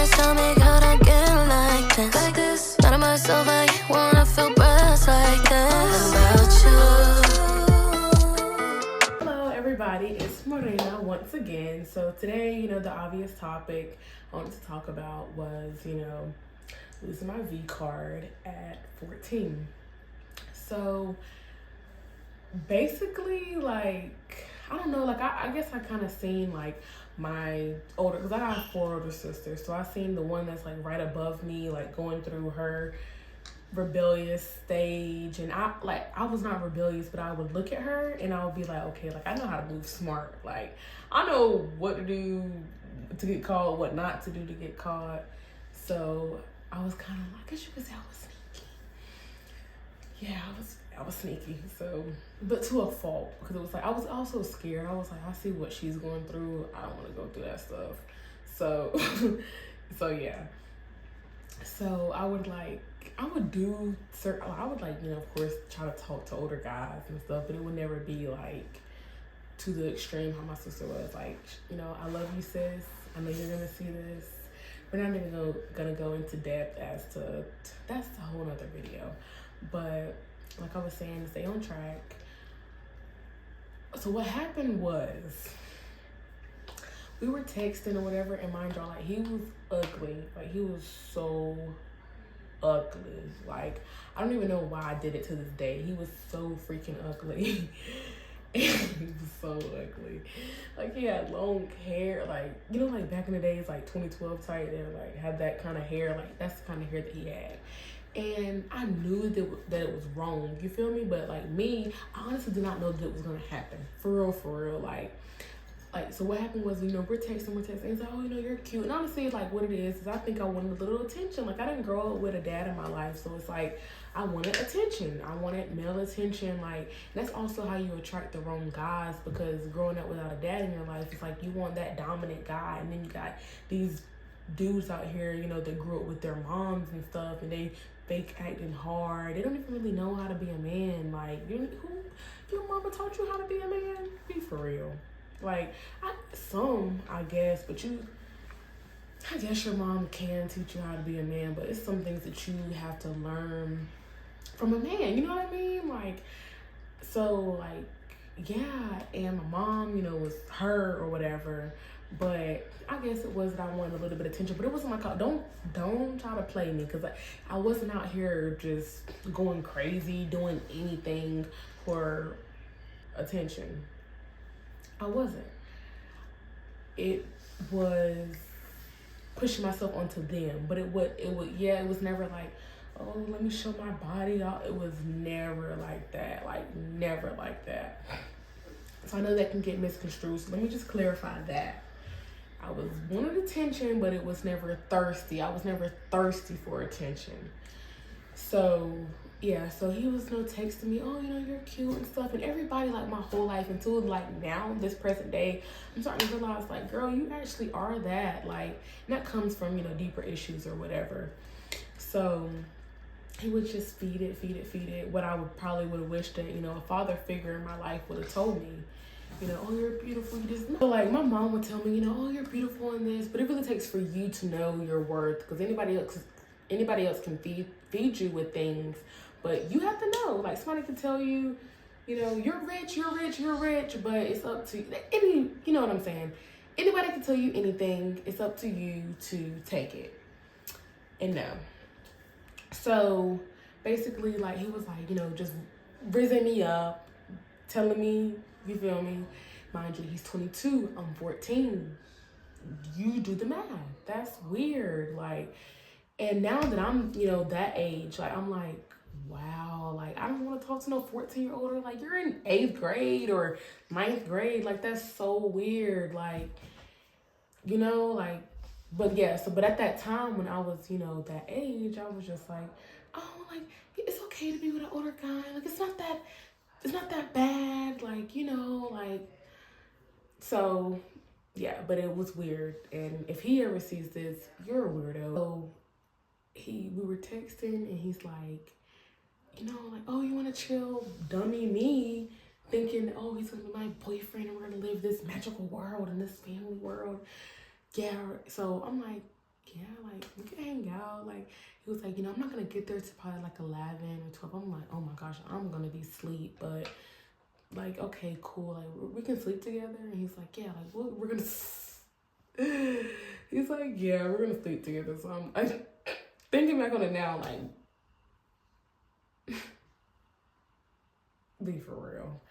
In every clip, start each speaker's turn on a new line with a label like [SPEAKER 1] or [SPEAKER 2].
[SPEAKER 1] Just tell me how to get like this. Not of myself, I wanna feel breaths like this. About you.
[SPEAKER 2] Hello everybody, it's Morena once again. So today, the obvious topic I wanted to talk about was, losing my V card at 14. So basically, I don't know, I guess I kind of seen my older, because I have 4 older sisters, so I seen the one that's right above me, going through her rebellious stage. And I was not rebellious, but I would look at her and I would be like, okay, I know how to move smart. I know what to do to get caught, what not to do to get caught. So I was kind of, I guess you could say I was sneaky. Yeah, I was sneaky. So, but to a fault, because it was I was also scared. I was I see what she's going through. I don't want to go through that stuff. So, so yeah. So I would do certain, I would of course try to talk to older guys and stuff, but it would never be to the extreme how my sister was. I love you, sis. I know you're gonna see this. We're not even gonna go into depth as to, that's a whole nother video. But like I was saying, to stay on track. So what happened was, we were texting or whatever, and mind y'all, he was ugly. He was so ugly. I don't even know why I did it to this day. He was so freaking ugly. He was so ugly. He had long hair, back in the days, 2012 type, they had that kind of hair. That's the kind of hair that he had. And I knew that it was wrong, you feel me? But me, I honestly did not know that it was gonna happen. For real. So what happened was, we're texting. He's like, oh, you're cute. And honestly, what it is I think I wanted a little attention. I didn't grow up with a dad in my life. So it's I wanted attention. I wanted male attention. And that's also how you attract the wrong guys, because growing up without a dad in your life, it's you want that dominant guy. And then you got these dudes out here, that grew up with their moms and stuff, and they fake acting hard. They don't even really know how to be a man. Your mama taught you how to be a man? Be for real. I guess, but I guess your mom can teach you how to be a man, but it's some things that you have to learn from a man, you know what I mean? Yeah, and my mom, was her or whatever, but I guess it was that I wanted a little bit of attention, but it wasn't don't try to play me, because I wasn't out here just going crazy, doing anything for attention. I wasn't. It was pushing myself onto them, but it was never oh, let me show my body. It was never like that. Never like that. So I know that can get misconstrued. So let me just clarify that. I was wanting attention, but it was never thirsty. I was never thirsty for attention. So yeah, so he was texting me, oh, you're cute and stuff. And everybody, my whole life until now, this present day, I'm starting to realize, girl, you actually are that. And that comes from, deeper issues or whatever. So he would just feed it. What I would have wished that, a father figure in my life would have told me, oh, you're beautiful. You just know. So, my mom would tell me, oh, you're beautiful in this. But it really takes for you to know your worth, because anybody else can feed you with things, but you have to know. Somebody can tell you, you're rich, but it's up to you know what I'm saying? Anybody can tell you anything. It's up to you to take it and know. So basically, he was just raising me up, telling me, you feel me? Mind you, he's 22, I'm 14. You do the math. That's weird. And now that I'm, that age, I'm wow, I don't want to talk to no 14-year-old. Or you're in 8th grade or 9th grade. That's so weird. But yeah, but at that time when I was, that age, I was just oh, it's okay to be with an older guy. It's not that bad. So yeah, but it was weird. And if he ever sees this, you're a weirdo. So we were texting, and he's oh, you want to chill? Dummy me, thinking, oh, he's gonna be my boyfriend, and we're gonna live this magical world and this family world. Yeah, so I'm yeah, like, we can hang out. Like, he was like, I'm not going to get there to probably like 11 or 12. I'm like, oh my gosh, I'm going to be asleep. But, like, okay, cool. Like, we can sleep together. And he's like, yeah, like, we're going to... He's like, yeah, we're going to sleep together. So I'm thinking back on it now, like, be for real.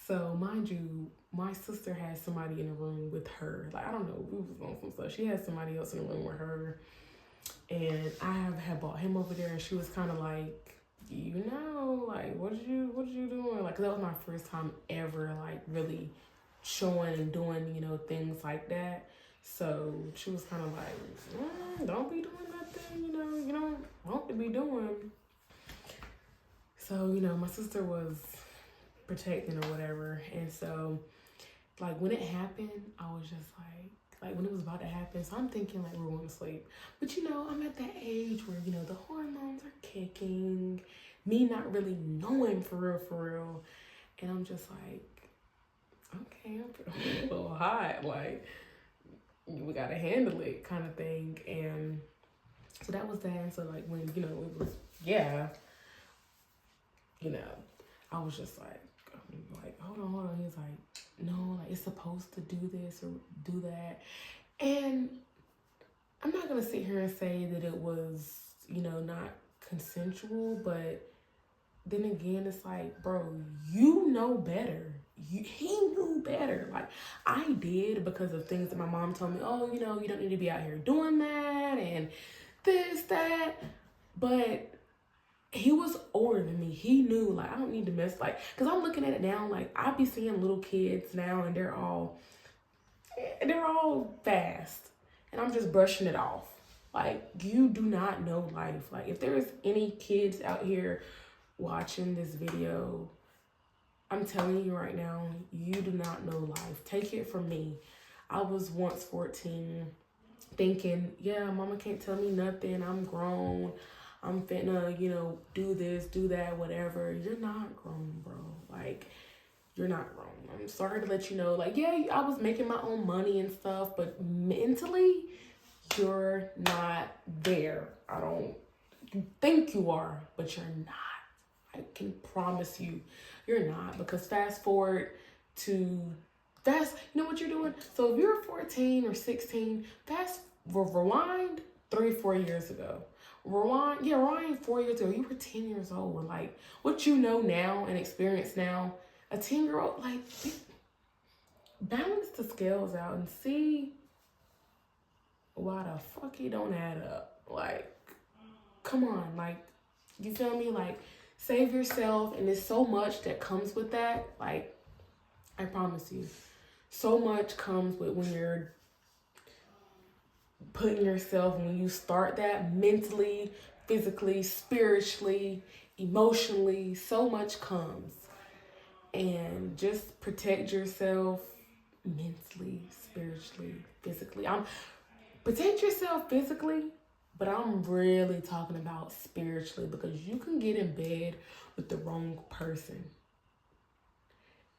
[SPEAKER 2] So, mind you, my sister had somebody in the room with her. Like, I don't know, we was on some stuff. She had somebody else in the room with her. And I had brought him over there, and she was kind of like, like, what did you doing? Like, 'cause that was my first time ever, like, really showing and doing, things like that. So she was kind of like, don't be doing nothing, you don't want to be doing. So, my sister was protecting or whatever. And so, like, when it happened, I was just like when it was about to happen, so I'm thinking like we're going to sleep. But I'm at that age where, the hormones are kicking, me not really knowing for real. And I'm just like, okay, I'm feeling a little hot. Like, we got to handle it kind of thing. And so that was that. And so, like, when, it was, I was just like, hold on. He's like, no, like, it's supposed to do this or do that. And I'm not going to sit here and say that it was, not consensual, but then again, it's like, bro, you know better. He knew better. Like, I did because of things that my mom told me. Oh, you don't need to be out here doing that and this, that. But he was older than me. He knew, like, I don't need to mess, like, because I'm looking at it now, like, I be seeing little kids now, and they're all fast, and I'm just brushing it off. Like, you do not know life. Like, if there's any kids out here watching this video, I'm telling you right now, you do not know life. Take it from me. I was once 14, thinking, yeah, mama can't tell me nothing. I'm grown. I'm finna, do this, do that, whatever. You're not grown, bro. Like, you're not grown. I'm sorry to let you know. Like, yeah, I was making my own money and stuff, but mentally, you're not there. You think you are, but you're not. I can promise you, you're not. Because fast forward to, you know what you're doing? So if you're 14 or 16, rewind 3-4 years ago. Rewind 4 years ago. You were 10 years old. And like, what you know now and experience now, a 10-year-old, like, balance the scales out and see why the fuck it don't add up. Like, come on. Like, you feel me? Like, save yourself. And there's so much that comes with that. Like, I promise you, so much comes with when you're putting yourself, when you start that mentally, physically, spiritually, emotionally, so much comes. And just protect yourself mentally, spiritually, physically. Protect yourself physically, but I'm really talking about spiritually, because you can get in bed with the wrong person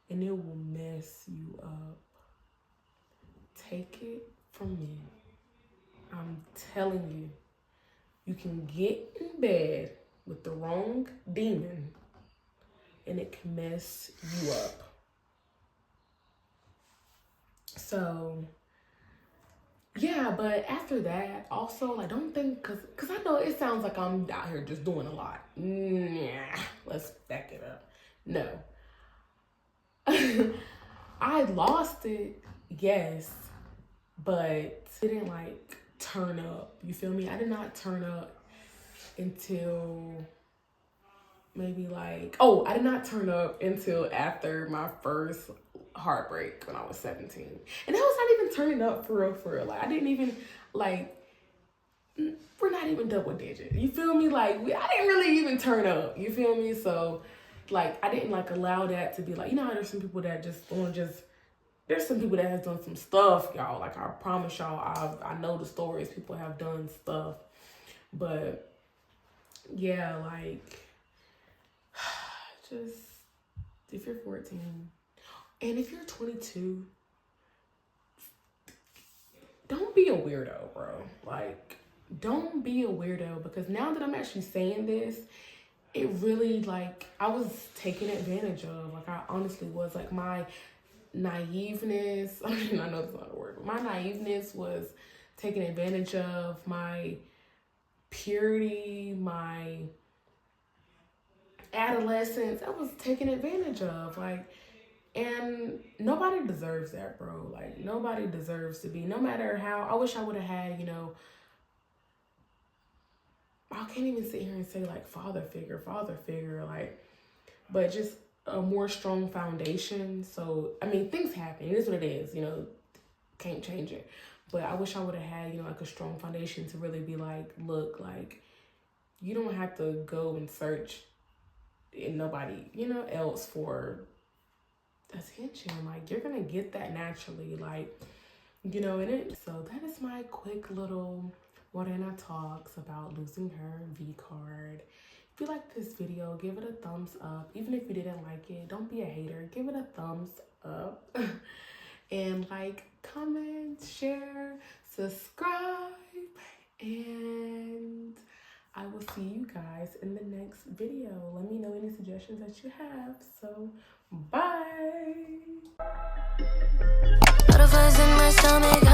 [SPEAKER 2] and it will mess you up. Take it from me. I'm telling you, you can get in bed with the wrong demon and it can mess you up. So, yeah, but after that, also, like, don't think, because I know it sounds like I'm out here just doing a lot. Yeah, let's back it up. No. I lost it, yes, but didn't, like, turn up. You feel me? I did not turn up until maybe I did not turn up until after my first heartbreak when I was 17. And that was not even turning up for real. Like, I didn't even, like, we're not even double digit. You feel me? Like, I didn't really even turn up. You feel me? So, like, I didn't, like, allow that to be, like, how there's some people that there's some people that has done some stuff, y'all. Like, I promise y'all, I know the stories. People have done stuff. But, yeah, like, just, if you're 14, and if you're 22, don't be a weirdo, bro. Like, don't be a weirdo, because now that I'm actually saying this, it really, like, I was taken advantage of. Like, I honestly was. Like, my naiveness, I mean, I know that's not a word, but my naiveness was taken advantage of. My purity, my adolescence, I was taken advantage of. Like, and nobody deserves that, bro. Like, nobody deserves to be, no matter how, I wish I would have had, you know, I can't even sit here and say like father figure, like, but just a more strong foundation. So, I mean, things happen. It is what it is, you know, can't change it. But I wish I would have had, you know, like a strong foundation to really be like, look, like, you don't have to go and search in nobody, you know, else for attention. Like, you're gonna get that naturally, like, you know. And so that is my quick little Morena talks about losing her V card. If you like this video, give it a thumbs up. Even if you didn't like it, don't be a hater. Give it a thumbs up. And like, comment, share, subscribe. And I will see you guys in the next video. Let me know any suggestions that you have. So, bye.
[SPEAKER 1] Butterflies in my stomach.